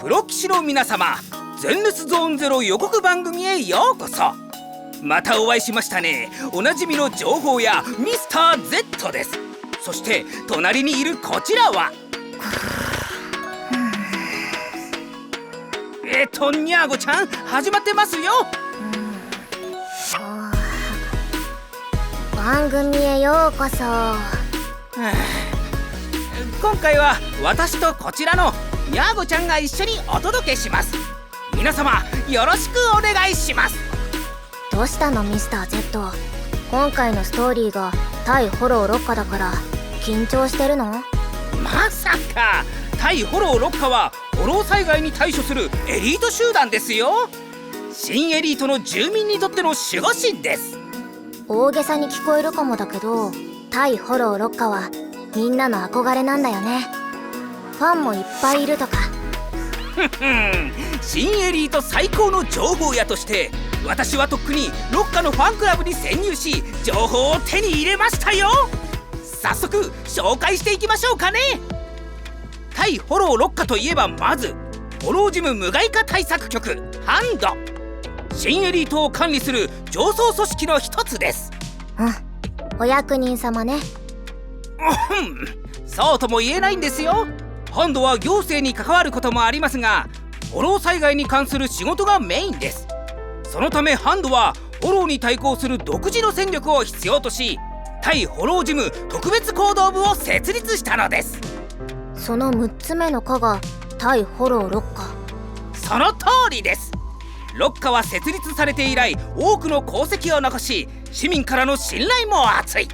プロ棋士の皆様、全レスゾーンゼロ予告番組へようこそ。またお会いしましたね。おなじみの情報やミスター Z です。そして隣にいるこちらはにゃーごちゃん、始まってますよ。番組へようこそ。今回は私とこちらのにゃーごちゃんが一緒にお届けします。皆様よろしくお願いします。どうしたのミスター Z。 今回のストーリーが対フォロー6課だから緊張してるの？まさか対フォロー6課はフォロー災害に対処するエリート集団ですよ。新エリートの住民にとっての守護神です。大げさに聞こえるかもだけど、対フォロー6課はみんなの憧れなんだよね。ファンもいっぱいいるとか。新エリート最高の情報屋として私はとっくに6課のファンクラブに潜入し、情報を手に入れましたよ。早速紹介していきましょうかね。対フォロー6課といえば、まずフォロージム無害化対策局ハンド。新エリートを管理する上層組織の一つです。お役人様ね。そうとも言えないんですよ。ハンドは行政に関わることもありますが、フォロー災害に関する仕事がメインです。そのためハンドはフォローに対抗する独自の戦力を必要とし、対フォロージム特別行動部を設立したのです。その6つ目の課が対フォロー6課。その通りです。6課は設立されて以来多くの功績を残し、市民からの信頼も厚い。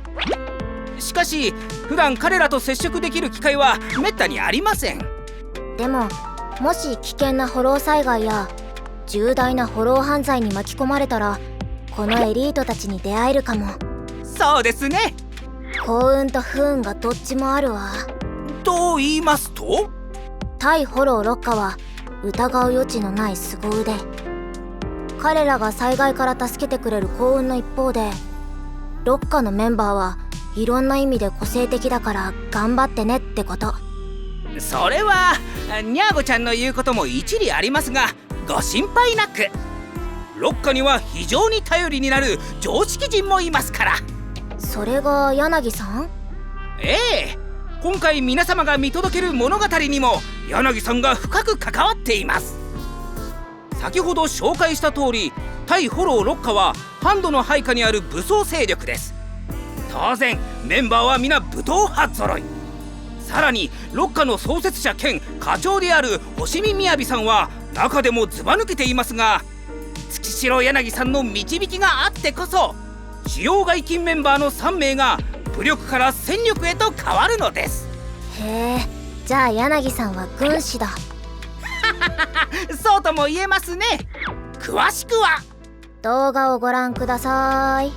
しかし普段彼らと接触できる機会はめったにありません。でももし危険なフォロー災害や重大なフォロー犯罪に巻き込まれたら、このエリートたちに出会えるかも。そうですね。幸運と不運がどっちもあるわ。と言いますと？対フォロー6課は疑う余地のない凄腕。彼らが災害から助けてくれる幸運の一方で、6課のメンバーはいろんな意味で個性的だから頑張ってねってこと。それはにゃーごちゃんの言うことも一理ありますが、ご心配なく。6課には非常に頼りになる常識人もいますから。それが柳さん？ええ、今回皆様が見届ける物語にも柳さんが深く関わっています。先ほど紹介した通り、対フォロー6課はハンドの配下にある武装勢力です。当然メンバーは皆武闘派揃い。さらに6課の創設者兼課長である星見みやびさんは中でもずば抜けていますが、月城柳さんの導きがあってこそ主要外勤メンバーの3名が武力から戦力へと変わるのです。へえ、じゃあ柳さんは軍師だ。そうとも言えますね。詳しくは動画をご覧ください。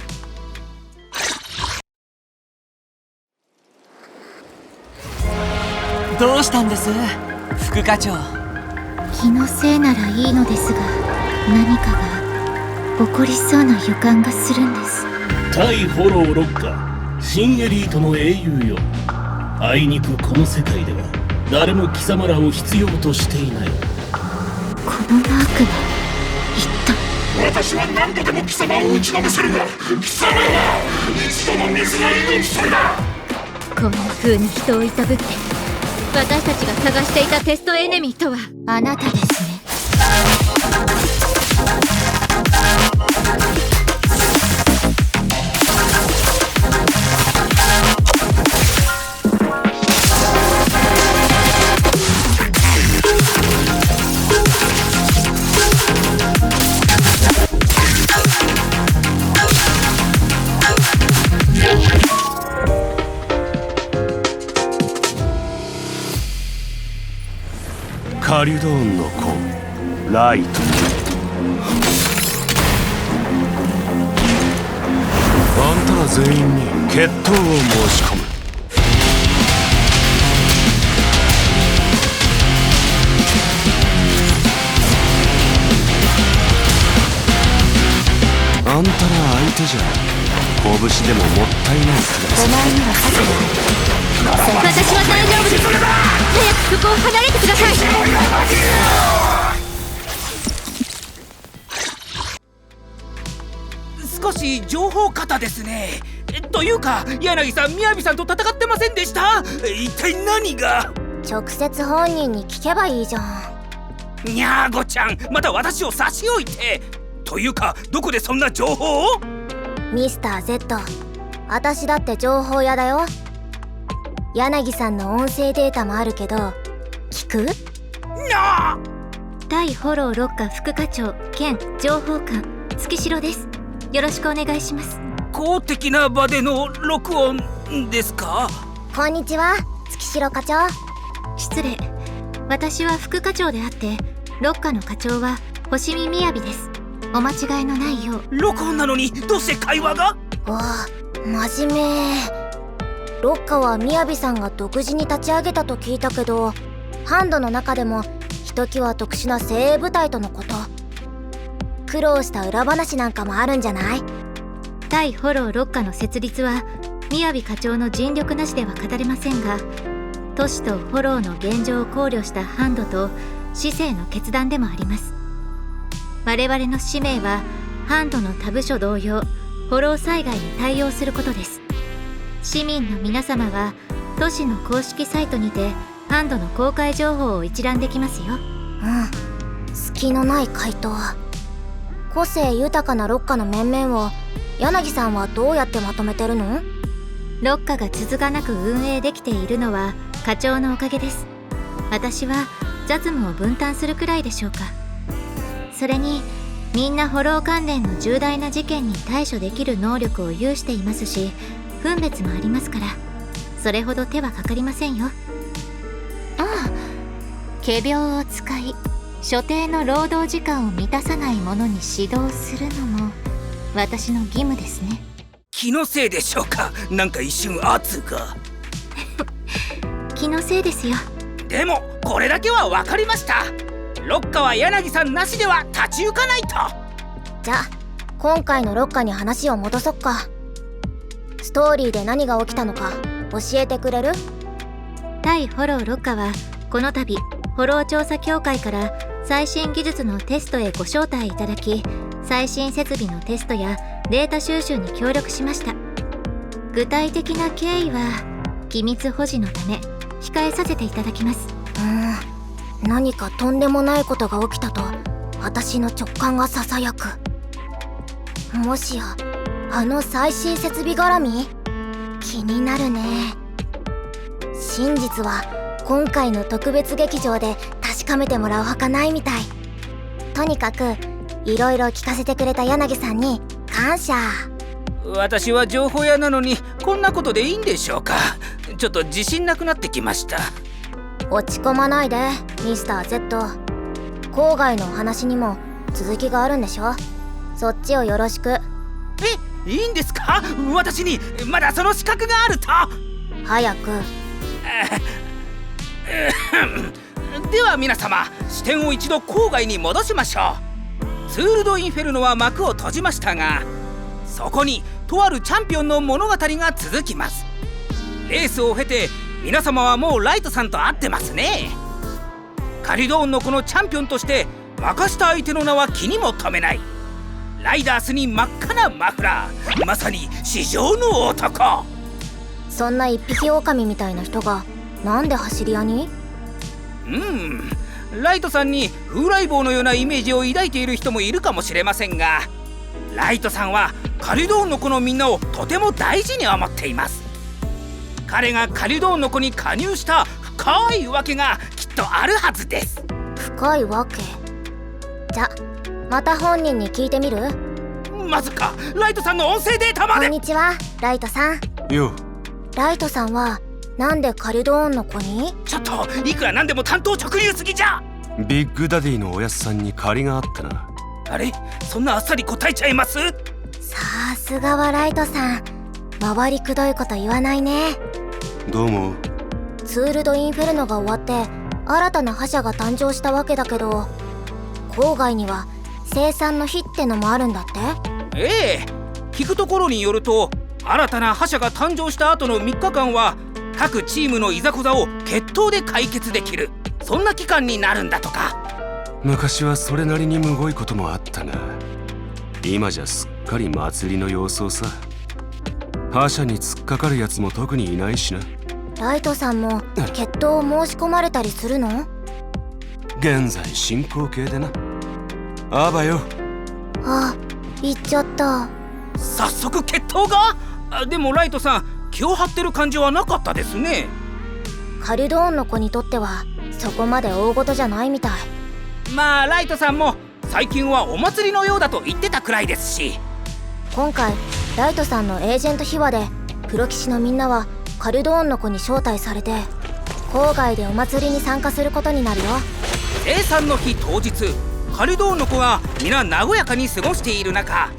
どうしたんです、副課長。気のせいならいいのですが、何かが起こりそうな予感がするんです。対フォロー6課、新エリートの英雄よ。あいにくこの世界では誰も貴様らを必要としていない。このマークは一体。私は何度でも貴様を打ちのめせるが、貴様は一度も水が命それだ。こんな風に人をいたぶって、私たちが探していたテストエネミーとはあなたですね。カリュドーンの子ライト。あんたら全員に決闘を申し込む。あんたら相手じゃ拳でももったいないくらい。お前には勝てない。私は大丈夫です。早くそこを離れてください。少し情報過多ですね。というか柳さん雅さんと戦ってませんでした？一体何が？直接本人に聞けばいいじゃん。にゃーごちゃん、また私を差し置いて。というかどこでそんな情報を？ミスター Z、 私だって情報屋だよ。柳さんの音声データもあるけど聞く？なあ。対フォロー六課副課長兼情報官月城です。よろしくお願いします。公的な場での録音ですか？こんにちは、月城課長。失礼。私は副課長であって六課の課長は星見みやびです。お間違いのないよう。録音なのにどうして会話が？おお、真面目。ロッカはみやびさんが独自に立ち上げたと聞いたけど、ハンドの中でもひときわ特殊な精鋭部隊とのこと。苦労した裏話なんかもあるんじゃない？対フォロー六課の設立はみやび課長の尽力なしでは語れませんが、都市とフォローの現状を考慮したハンドと市政の決断でもあります。我々の使命はハンドの他部署同様フォロー災害に対応することです。市民の皆様は都市の公式サイトにてハンドの公開情報を一覧できますよ。隙のない回答。個性豊かなロッカの面々を柳さんはどうやってまとめてるの？ロッカが続かなく運営できているのは課長のおかげです。私は雑務を分担するくらいでしょうか。それにみんなフォロー関連の重大な事件に対処できる能力を有していますし、分別もありますからそれほど手はかかりませんよ。仮病を使い所定の労働時間を満たさない者に指導するのも私の義務ですね。気のせいでしょうか？なんか一瞬圧が。気のせいですよ。でもこれだけは分かりました。ロッカは柳さんなしでは立ち行かないと。じゃあ今回のロッカに話を戻そっか。ストーリーで何が起きたのか教えてくれる？対フォローロッカはこの度フォロー調査協会から最新技術のテストへご招待いただき、最新設備のテストやデータ収集に協力しました。具体的な経緯は機密保持のため控えさせていただきます。何かとんでもないことが起きたと私の直感がささやく。もしやあの最新設備絡み？気になるね。真実は今回の特別劇場で確かめてもらうほかないみたい。とにかくいろいろ聞かせてくれた柳さんに感謝。私は情報屋なのにこんなことでいいんでしょうか？ちょっと自信なくなってきました。落ち込まないでミスター Z。 郊外のお話にも続きがあるんでしょ？そっちをよろしく。いいんですか？私にまだその資格があると？早く。では皆様、視点を一度郊外に戻しましょう。ツール・ド・インフェルノは幕を閉じましたが、そこにとあるチャンピオンの物語が続きます。レースを経て皆様はもうライトさんと会ってますね。カリドーンのこのチャンピオンとして負かした相手の名は気にも留めない。ライダースに真っ赤なマフラー、まさに市場の男。そんな一匹狼みたいな人がなんで走り屋に？ライトさんに風来坊のようなイメージを抱いている人もいるかもしれませんが、ライトさんはカリドーンの子のみんなをとても大事に思っています。彼がカリドーンの子に加入した深いわけがきっとあるはずです。深いわけ？じゃまた本人に聞いてみる？まずかライトさんの音声データまで。こんにちはライトさん。よう。ライトさんはなんでカリドーンの子に？ちょっといくらなんでも担当直入すぎじゃ。ビッグダディのおやすさんに借りがあってな。あれ、そんなあっさり答えちゃいます？さすがはライトさん、回りくどいこと言わないね。どうも。ツール・ド・インフェルノが終わって新たな覇者が誕生したわけだけど、郊外には生産の火ってのもあるんだって？ええ、聞くところによると新たな覇者が誕生した後の3日間は各チームのいざこざを決闘で解決できる、そんな期間になるんだとか。昔はそれなりにむごいこともあったが、今じゃすっかり祭りの様相さ。覇者に突っかかるやつも特にいないしな。ライトさんも決闘を申し込まれたりするの？現在進行形でな。あばよ。あ、行っちゃった。早速決闘が？でもライトさん、気を張ってる感じはなかったですね。カルドーンの子にとってはそこまで大事じゃないみたい。まあライトさんも最近はお祭りのようだと言ってたくらいですし。今回ライトさんのエージェント秘話でプロ騎士のみんなはカルドーンの子に招待されて郊外でお祭りに参加することになるよ。生産の日当日、カルドーンの子が皆和やかに過ごしている中、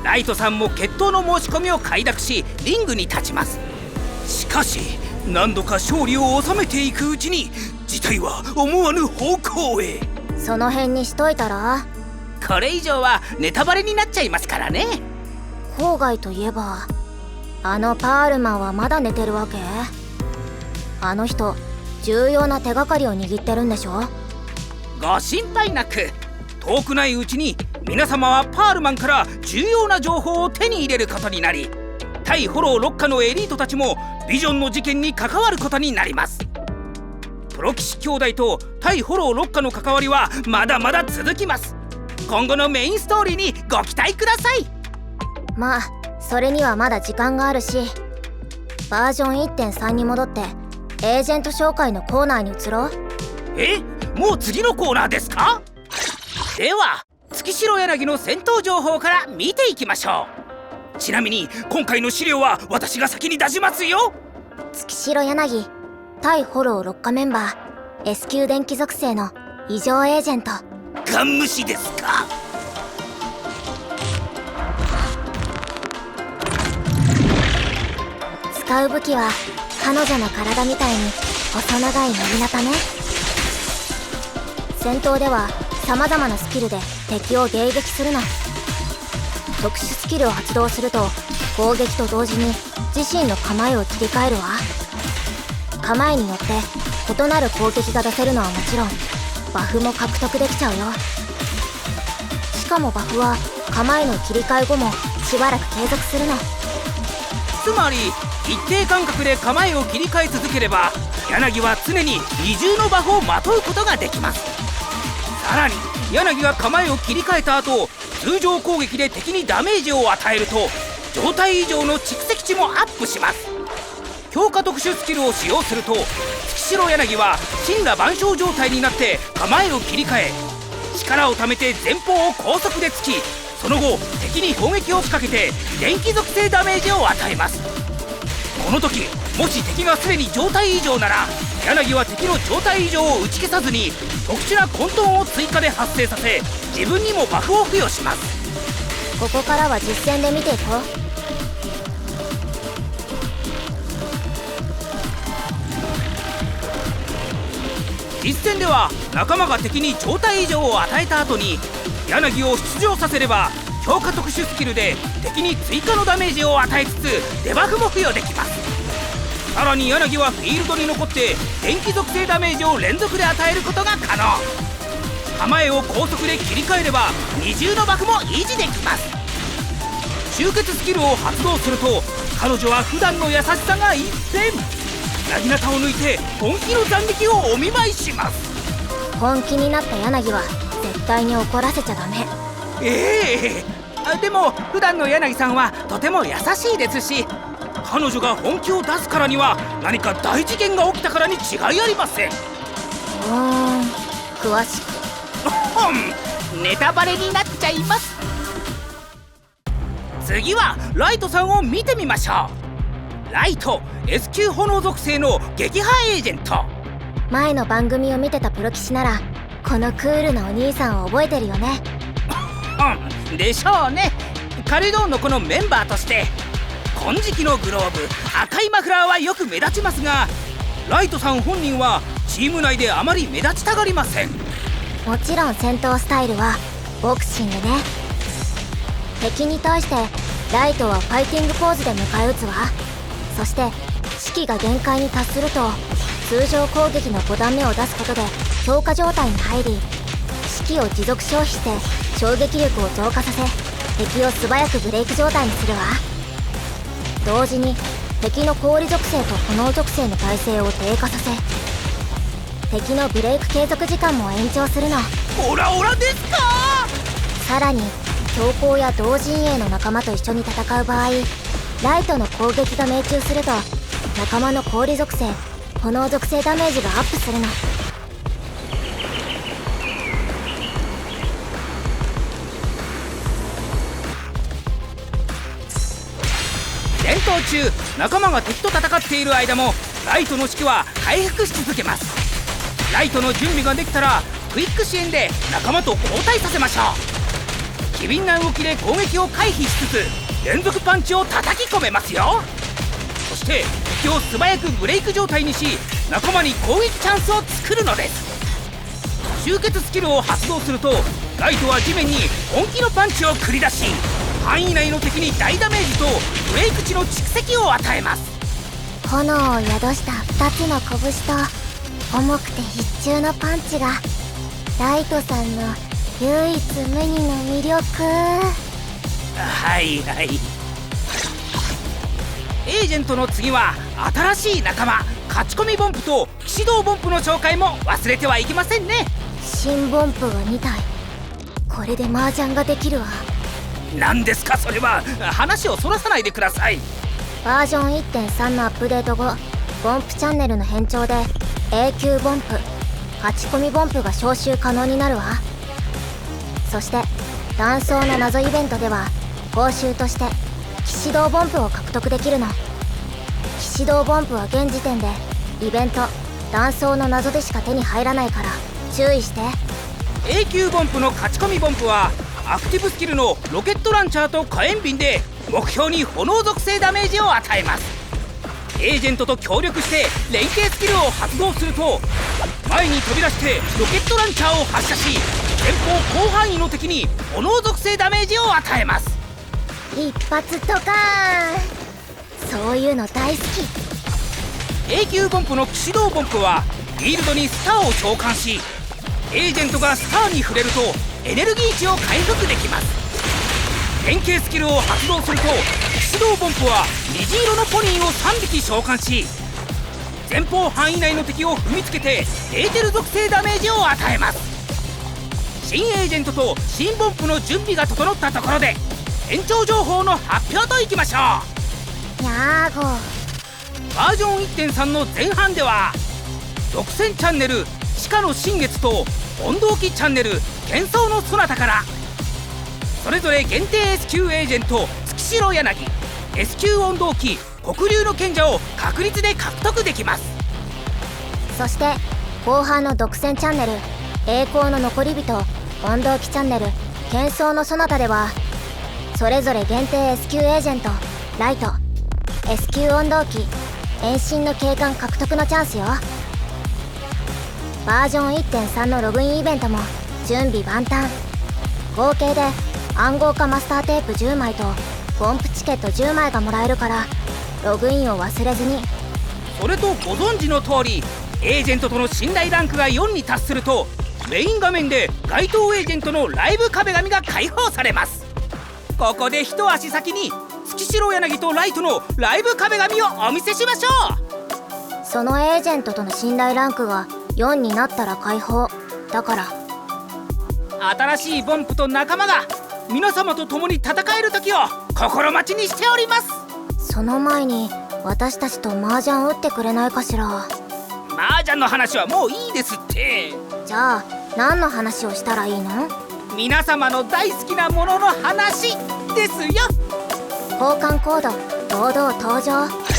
ライトさんも決闘の申し込みを快諾しリングに立ちます。しかし何度か勝利を収めていくうちに事態は思わぬ方向へ。その辺にしといたら？これ以上はネタバレになっちゃいますからね。郊外といえばあのパールマンはまだ寝てるわけ？あの人重要な手がかりを握ってるんでしょ？ご心配なく。遠くないうちに皆様はパールマンから重要な情報を手に入れることになり、対フォロー6課のエリートたちもビジョンの事件に関わることになります。プロ騎士兄弟と対フォロー6課の関わりはまだまだ続きます。今後のメインストーリーにご期待ください。まあそれにはまだ時間があるし、バージョン 1.3 に戻ってエージェント紹介のコーナーに移ろう。もう次のコーナーですか？では月城柳の戦闘情報から見ていきましょう。ちなみに今回の資料は私が先に出しますよ。月城柳、対フォロー6課メンバー S 級電気属性の異常エージェント。ガン無視ですか？使う武器は彼女の体みたいに細長い薙刀ね。戦闘では様々なスキルで敵を迎撃するの。特殊スキルを発動すると攻撃と同時に自身の構えを切り替えるわ。構えによって異なる攻撃が出せるのはもちろんバフも獲得できちゃうよ。しかもバフは構えの切り替え後もしばらく継続するの。つまり一定間隔で構えを切り替え続ければ柳は常に二重のバフをまとうことができます。さらに柳が構えを切り替えた後、通常攻撃で敵にダメージを与えると状態異常の蓄積値もアップします。強化特殊スキルを使用すると月城柳は神羅万象状態になって構えを切り替え、力をためて前方を高速で突き、その後敵に砲撃を仕掛けて電気属性ダメージを与えます。この時もし敵がすでに状態異常なら柳は敵の状態異常を打ち消さずに特殊な混沌を追加で発生させ、自分にもバフを付与します。ここからは実践で見ていこう。実戦では仲間が敵に状態異常を与えた後に柳を出場させれば強化特殊スキルで敵に追加のダメージを与えつつデバフも付与できます。さらに柳はフィールドに残って電気属性ダメージを連続で与えることが可能。構えを高速で切り替えれば二重のバフも維持できます。集結スキルを発動すると彼女は普段の優しさが一変、薙刀を抜いて本気の斬撃をお見舞いします。本気になった柳は絶対に怒らせちゃダメ。でも普段の柳さんはとても優しいですし、彼女が本気を出すからには何か大事件が起きたからに違いありません。詳しくネタバレになっちゃいます。次はライトさんを見てみましょう。ライト S 級炎属性の撃破エージェント。前の番組を見てたプロ棋士ならこのクールなお兄さんを覚えてるよね。でしょうね。カルドーンのこのメンバーとして金色のグローブ、赤いマフラーはよく目立ちますが、ライトさん本人はチーム内であまり目立ちたがりません。もちろん戦闘スタイルはボクシングね。敵に対してライトはファイティングポーズで迎え撃つわ。そして士気が限界に達すると通常攻撃の5段目を出すことで強化状態に入り、士気を持続消費して衝撃力を増加させ敵を素早くブレイク状態にするわ。同時に敵の氷属性と炎属性の耐性を低下させ敵のブレイク継続時間も延長するの。オラオラですか。さらに強行や同陣営の仲間と一緒に戦う場合、ライトの攻撃が命中すると仲間の氷属性炎属性ダメージがアップするの。戦闘中仲間が敵と戦っている間もライトの士気は回復し続けます。ライトの準備ができたらクイック支援で仲間と交代させましょう。機敏な動きで攻撃を回避しつつ連続パンチを叩き込めますよ。そして敵を素早くブレイク状態にし仲間に攻撃チャンスを作るのです。集結スキルを発動するとライトは地面に本気のパンチを繰り出し範囲内の敵に大ダメージとブレイク値の蓄積を与えます。炎を宿した2つの拳と重くて必中のパンチがライトさんの唯一無二の魅力。はいはい。エージェントの次は新しい仲間勝ち込みボンプと騎士道ボンプの紹介も忘れてはいけませんね。新ボンプが2体。これで麻雀ができるわ。何ですかそれは。話をそらさないでください。バージョン 1.3 のアップデート後、ボンプチャンネルの変調で A 級ボンプ勝ち込みボンプが招集可能になるわ。そして断層の謎イベントでは報酬として騎士道ボンプを獲得できるの。騎士道ボンプは現時点でイベント断層の謎でしか手に入らないから注意して。 A 級ボンプの勝ち込みボンプはアクティブスキルのロケットランチャーと火炎瓶で目標に炎属性ダメージを与えます。エージェントと協力して連携スキルを発動すると前に飛び出してロケットランチャーを発射し前方広範囲の敵に炎属性ダメージを与えます。一発ドカーン。そういうの大好き。 A 級ボンプの騎士道ボンプはフィールドにスターを召喚しエージェントがスターに触れるとエネルギー値を回復できます。連携スキルを発動すると騎士道ボンプは虹色のポニーを3匹召喚し前方範囲内の敵を踏みつけてエーテル属性ダメージを与えます。新エージェントと新ボンプの準備が整ったところで延長情報の発表といきましょう。やーご。バージョン 1.3 の前半では独占チャンネル地下の新月と温動機チャンネル幻想のそなたからそれぞれ限定 S 級エージェント月城柳 S 級温動機黒竜の賢者を確率で獲得できます。そして後半の独占チャンネル栄光の残り人温動機チャンネル幻想のそなたではそれぞれ限定 S 級エージェントライト S 級温動機遠心の警官獲得のチャンスよ。バージョン 1.3 のログインイベントも準備万端。合計で暗号化マスターテープ10枚とボンプチケット10枚がもらえるからログインを忘れずに。それとご存知の通りエージェントとの信頼ランクが4に達するとメイン画面で該当エージェントのライブ壁紙が開放されます。ここで一足先に月城柳とライトのライブ壁紙をお見せしましょう。そのエージェントとの信頼ランクが4になったら解放だから。新しいボンプと仲間が皆様と共に戦える時を心待ちにしております。その前に私たちと麻雀打ってくれないかしら。麻雀の話はもういいですって。じゃあ何の話をしたらいいの？皆様の大好きなものの話ですよ。交換コード堂々登場。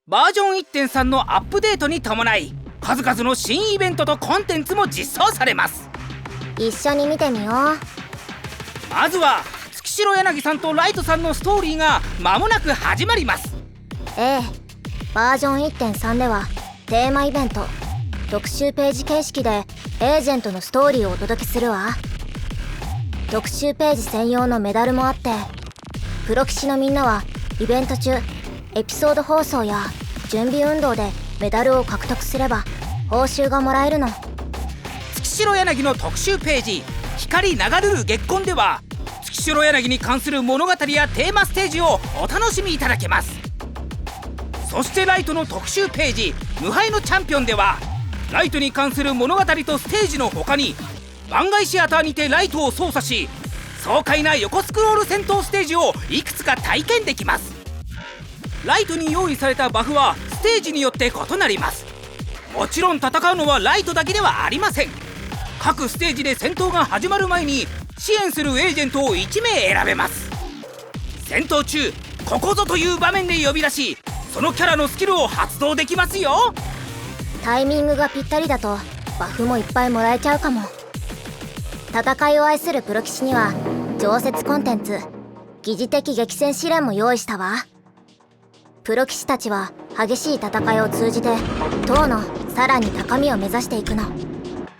バージョン 1.3 のアップデートに伴い数々の新イベントとコンテンツも実装されます。一緒に見てみよう。まずは月城柳さんとライトさんのストーリーが間もなく始まります。バージョン 1.3 ではテーマイベント特集ページ形式でエージェントのストーリーをお届けするわ。特集ページ専用のメダルもあって、プロ棋士のみんなはイベント中エピソード放送や準備運動でメダルを獲得すれば報酬がもらえるの。月城柳の特集ページ光流るる月婚では月城柳に関する物語やテーマステージをお楽しみいただけます。そしてライトの特集ページ無敗のチャンピオンではライトに関する物語とステージの他に番外シアターにてライトを操作し爽快な横スクロール戦闘ステージをいくつか体験できます。ライトに用意されたバフはステージによって異なります。もちろん戦うのはライトだけではありません。各ステージで戦闘が始まる前に支援するエージェントを1名選べます。戦闘中ここぞという場面で呼び出しそのキャラのスキルを発動できますよ。タイミングがぴったりだとバフもいっぱいもらえちゃうかも。戦いを愛するプロ棋士には常設コンテンツ疑似的激戦試練も用意したわ。プロ棋士たちは激しい戦いを通じて塔のさらに高みを目指していくの。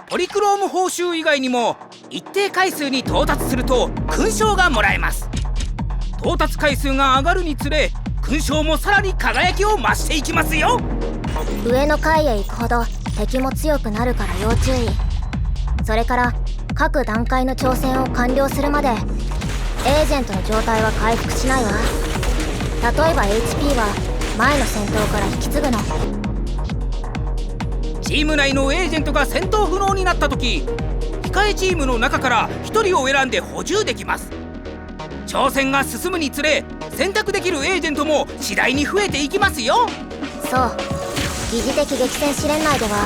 ポリクローム報酬以外にも一定回数に到達すると勲章がもらえます。到達回数が上がるにつれ勲章もさらに輝きを増していきますよ。上の階へ行くほど敵も強くなるから要注意。それから各段階の挑戦を完了するまでエージェントの状態は回復しないわ。例えば HP は前の戦闘から引き継ぐの。チーム内のエージェントが戦闘不能になった時控えチームの中から1人を選んで補充できます。挑戦が進むにつれ選択できるエージェントも次第に増えていきますよ。そう、疑似的激戦試練内では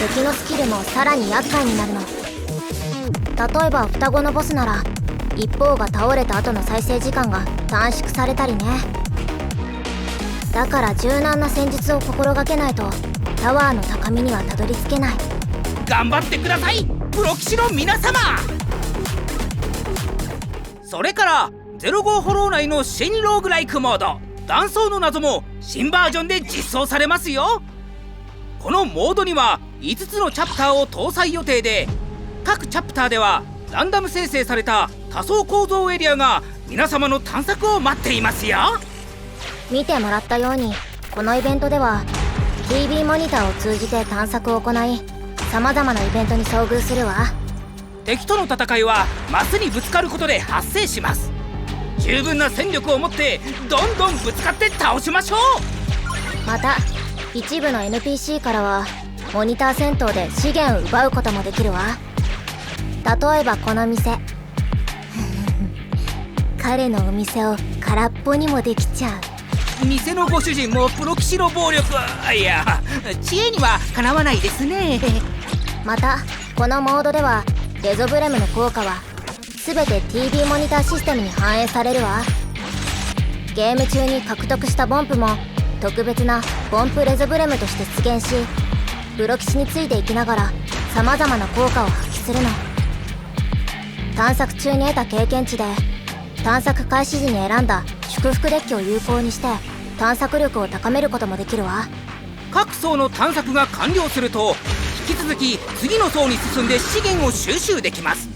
敵のスキルもさらに厄介になるの。例えば双子のボスなら一方が倒れた後の再生時間が短縮されたりね。だから柔軟な戦術を心がけないとタワーの高みにはたどり着けない。頑張ってくださいプロ棋士の皆様。それから05ホロー内の新ローグライクモード断層の謎も新バージョンで実装されますよ。このモードには5つのチャプターを搭載予定で各チャプターではランダム生成された多層構造エリアが皆様の探索を待っていますよ。見てもらったようにこのイベントでは TV モニターを通じて探索を行い様々なイベントに遭遇するわ。敵との戦いはマスにぶつかることで発生します。十分な戦力を持ってどんどんぶつかって倒しましょう。また一部の NPC からはモニター戦闘で資源を奪うこともできるわ。例えばこの店彼のお店を空っぽにもできちゃう。店のご主人もプロ棋士の暴力いや知恵にはかなわないですね。またこのモードではレゾブレムの効果は全て TV モニターシステムに反映されるわ。ゲーム中に獲得したボンプも特別なボンプレゾブレムとして出現しプロ棋士についていきながら様々な効果を発揮するの。探索中に得た経験値で探索開始時に選んだ祝福デッキを有効にして探索力を高めることもできるわ。各層の探索が完了すると引き続き次の層に進んで資源を収集できます。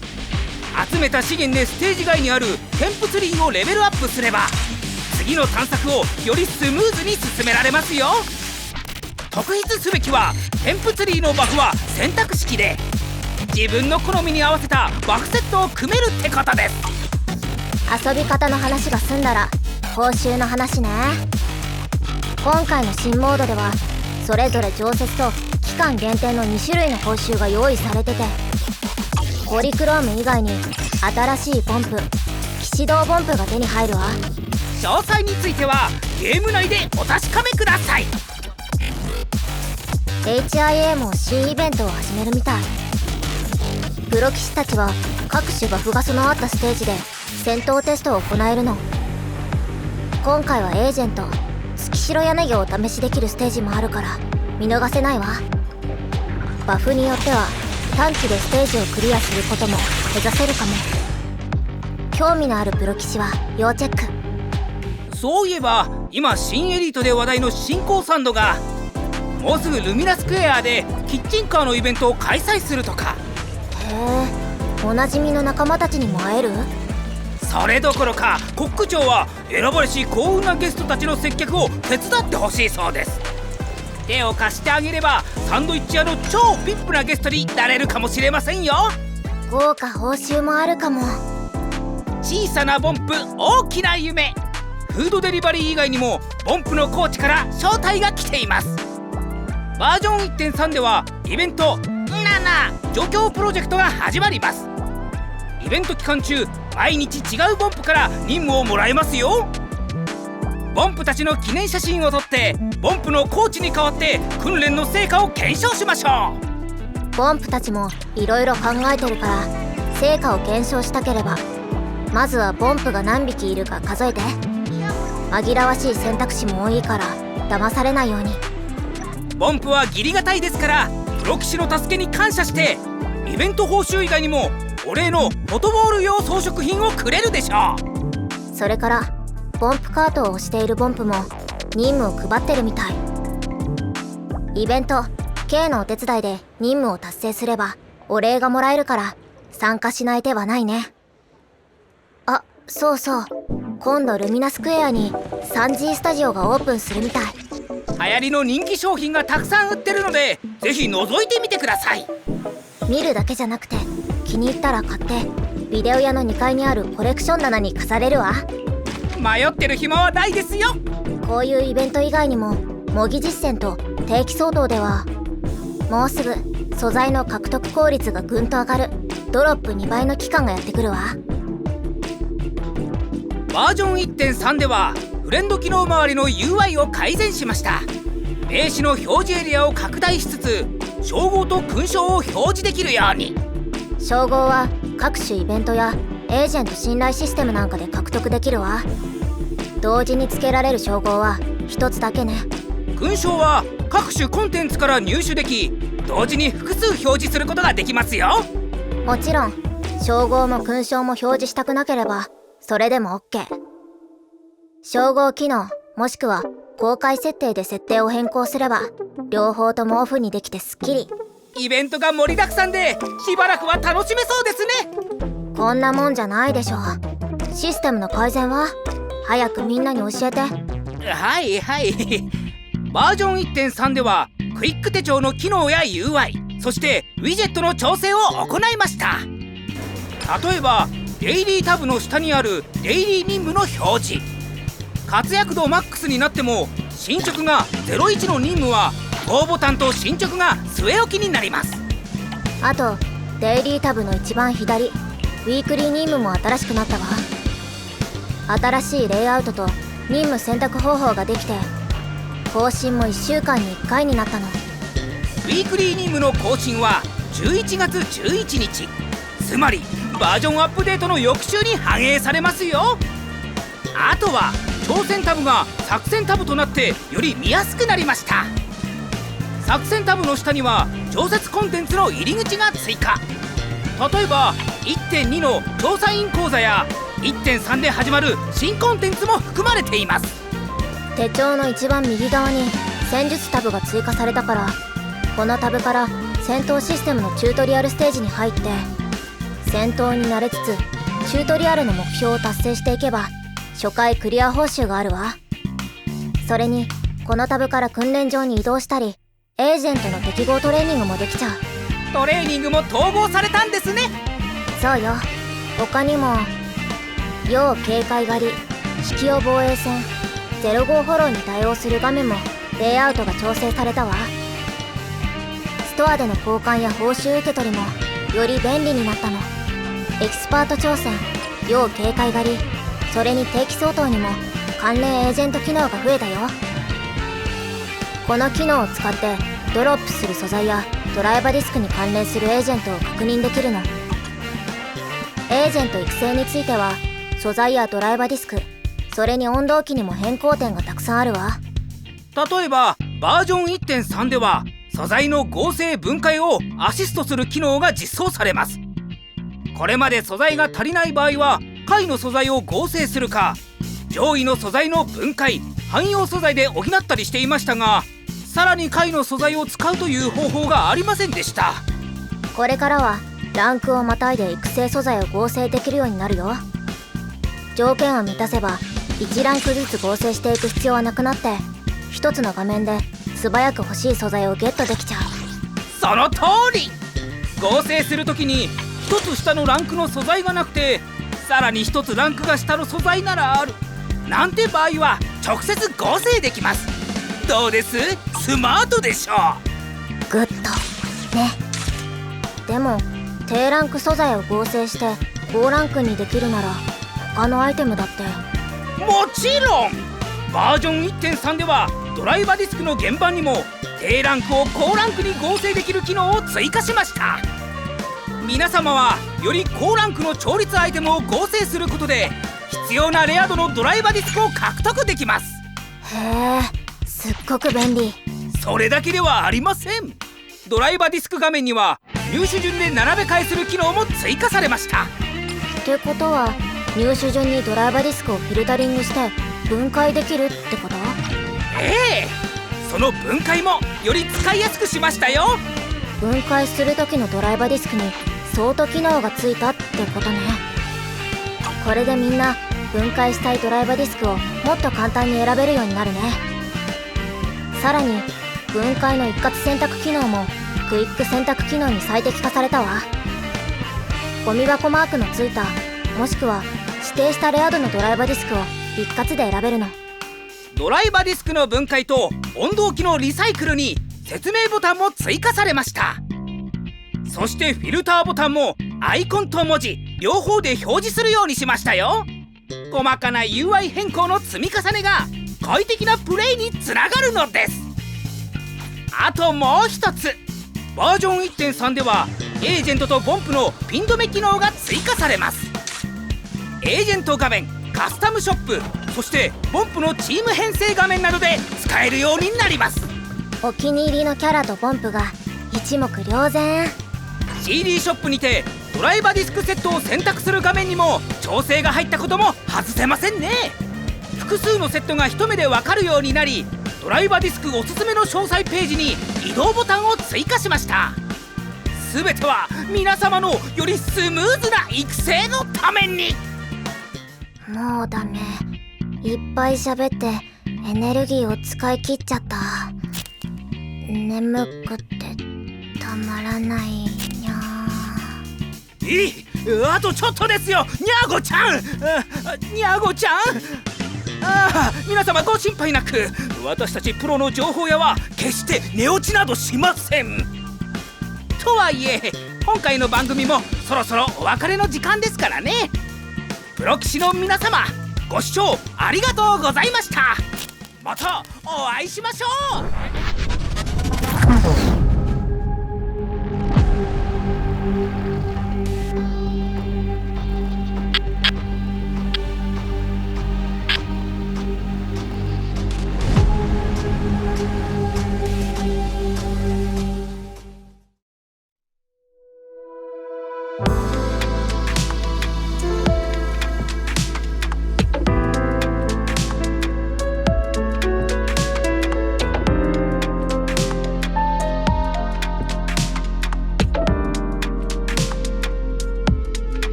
集めた資源でステージ外にあるテンプツリーをレベルアップすれば次の探索をよりスムーズに進められますよ。特筆すべきはテンプツリーのバフは選択式で自分の好みに合わせたバフセットを組めるってことです。遊び方の話が済んだら報酬の話ね。今回の新モードではそれぞれ常設と期間限定の2種類の報酬が用意されててポリクローム以外に新しいポンプ騎士道ポンプが手に入るわ。詳細についてはゲーム内でお確かめください。 HIA も新イベントを始めるみたい。プロ棋士たちは各種バフが備わったステージで戦闘テストを行えるの。今回はエージェント月城柳をお試しできるステージもあるから見逃せないわ。バフによっては短期でステージをクリアすることも目指せるかも。興味のあるプロ棋士は要チェック。そういえば今新エリートで話題の新興サンドがもうすぐルミナスクエアでキッチンカーのイベントを開催するとか。へえ、おなじみの仲間たちにも会える？それどころかコック長は選ばれし幸運なゲストたちの接客を手伝ってほしいそうです。手を貸してあげればサンドイッチ屋の超VIPなゲストになれるかもしれませんよ。豪華報酬もあるかも。小さなボンプ大きな夢。フードデリバリー以外にもボンプのコーチから招待が来ています。バージョン 1.3 ではイベント助教プロジェクトが始まります。イベント期間中毎日違うボンプから任務をもらえますよ。ボンプたちの記念写真を撮ってボンプのコーチに代わって訓練の成果を検証しましょう。ボンプたちもいろいろ考えてるから成果を検証したければまずはボンプが何匹いるか数えて。紛らわしい選択肢も多いから騙されないように。ボンプは義理がたいですからプロ棋士の助けに感謝してイベント報酬以外にもお礼のフォトボール用装飾品をくれるでしょう。それからボンプカートを押しているボンプも任務を配ってるみたい。イベント K のお手伝いで任務を達成すればお礼がもらえるから参加しない手はないね。あ、そうそう、今度ルミナスクエアに 3G スタジオがオープンするみたい。流行りの人気商品がたくさん売ってるのでぜひ覗いてみてください。見るだけじゃなくて気に入ったら買ってビデオ屋の2階にあるコレクション棚に飾れるわ。迷ってる暇はないですよ。こういうイベント以外にも模擬実践と定期相当ではもうすぐ素材の獲得効率がぐんと上がるドロップ2倍の期間がやってくるわ。バージョン 1.3 ではフレンド機能周りの UI を改善しました。名刺の表示エリアを拡大しつつ称号と勲章を表示できるように。称号は各種イベントやエージェント信頼システムなんかで獲得できるわ。同時につけられる称号は一つだけね。勲章は各種コンテンツから入手でき同時に複数表示することができますよ。もちろん称号も勲章も表示したくなければそれでも OK。 称号機能もしくは公開設定で設定を変更すれば両方ともオフにできてスッキリ。イベントが盛りだくさんでしばらくは楽しめそうですね。こんなもんじゃないでしょ。システムの改善は早くみんなに教えて。はいバージョン 1.3 ではクイック手帳の機能や UI そしてウィジェットの調整を行いました。例えばデイリータブの下にあるデイリー任務の表示、活躍度マックスになっても進捗が01の任務は5ボタンと進捗が据え置きになります。あとデイリータブの一番左ウィークリー任務も新しくなったわ。新しいレイアウトと任務選択方法ができて更新も1週間に1回になったの。ウィークリー任務の更新は11月11日、つまりバージョンアップデートの翌週に反映されますよ。あとは挑戦タブが作戦タブとなってより見やすくなりました。作戦タブの下には常設コンテンツの入り口が追加。例えば 1.2 の調査員講座や 1.3 で始まる新コンテンツも含まれています。手帳の一番右側に戦術タブが追加されたからこのタブから戦闘システムのチュートリアルステージに入って戦闘に慣れつつチュートリアルの目標を達成していけば初回クリア報酬があるわ。それにこのタブから訓練場に移動したりエージェントの適合トレーニングもできちゃう。トレーニングも統合されたんですね。そうよ。他にも要警戒狩り、引き用防衛戦、05フォローに対応する画面もレイアウトが調整されたわ。ストアでの交換や報酬受け取りもより便利になったの。エキスパート挑戦、要警戒狩り、それに定期相当にも関連エージェント機能が増えたよ。この機能を使ってドロップする素材やドライバーディスクに関連するエージェントを確認できるの。エージェント育成については素材やドライバーディスク、それに温度器にも変更点がたくさんあるわ。例えばバージョン 1.3 では素材の合成分解をアシストする機能が実装されます。これまで素材が足りない場合は下位の素材を合成するか、上位の素材の分解汎用素材で補ったりしていましたが、さらに下位の素材を使うという方法がありませんでした。これからはランクをまたいで育成素材を合成できるようになるよ。条件を満たせば1ランクずつ合成していく必要はなくなって、一つの画面で素早く欲しい素材をゲットできちゃう。その通り。合成するときに一つ下のランクの素材がなくて、さらに一つランクが下の素材ならあるなんて場合は直接合成できます。どうです？スマートでしょう。グッドね。でも低ランク素材を合成して高ランクにできるなら他のアイテムだって。もちろんバージョン 1.3 ではドライバーディスクの原版にも低ランクを高ランクに合成できる機能を追加しました。皆様はより高ランクの調律アイテムを合成することで必要なレア度のドライバーディスクを獲得できます。へえ、すっごく便利。それだけではありません。ドライバーディスク画面には入手順で並べ替えする機能も追加されました。ってことは入手順にドライバーディスクをフィルタリングして分解できるってこと？ええ、その分解もより使いやすくしましたよ。分解する時のドライバーディスクにソート機能がついたってことね。これでみんな分解したいドライバーディスクをもっと簡単に選べるようになるね。さらに分解の一括選択機能もクイック選択機能に最適化されたわ。ゴミ箱マークのついたもしくは指定したレア度のドライバーディスクを一括で選べるの。ドライバーディスクの分解と温動機のリサイクルに説明ボタンも追加されました。そしてフィルターボタンもアイコンと文字両方で表示するようにしましたよ。細かな UI 変更の積み重ねが快適なプレイにつながるのです。あともう一つ、バージョン 1.3 ではエージェントとボンプのピン止め機能が追加されます。エージェント画面、カスタムショップ、そしてボンプのチーム編成画面などで使えるようになります。お気に入りのキャラとボンプが一目瞭然。 CD ショップにてドライバーディスクセットを選択する画面にも調整が入ったことも外せませんね。複数のセットが一目で分かるようになり、ドライバーディスクおすすめの詳細ページに移動ボタンを追加しました。全ては皆様のよりスムーズな育成のために。もうダメ。いっぱい喋ってエネルギーを使い切っちゃった。眠くてたまらないにゃあとちょっとですよ、にゃーごちゃん。にゃーごちゃん。皆様ご心配なく、私たちプロの情報屋は決して寝落ちなどしません。とはいえ今回の番組もそろそろお別れの時間ですからね。プロ棋士の皆様、ご視聴ありがとうございました。またお会いしましょう。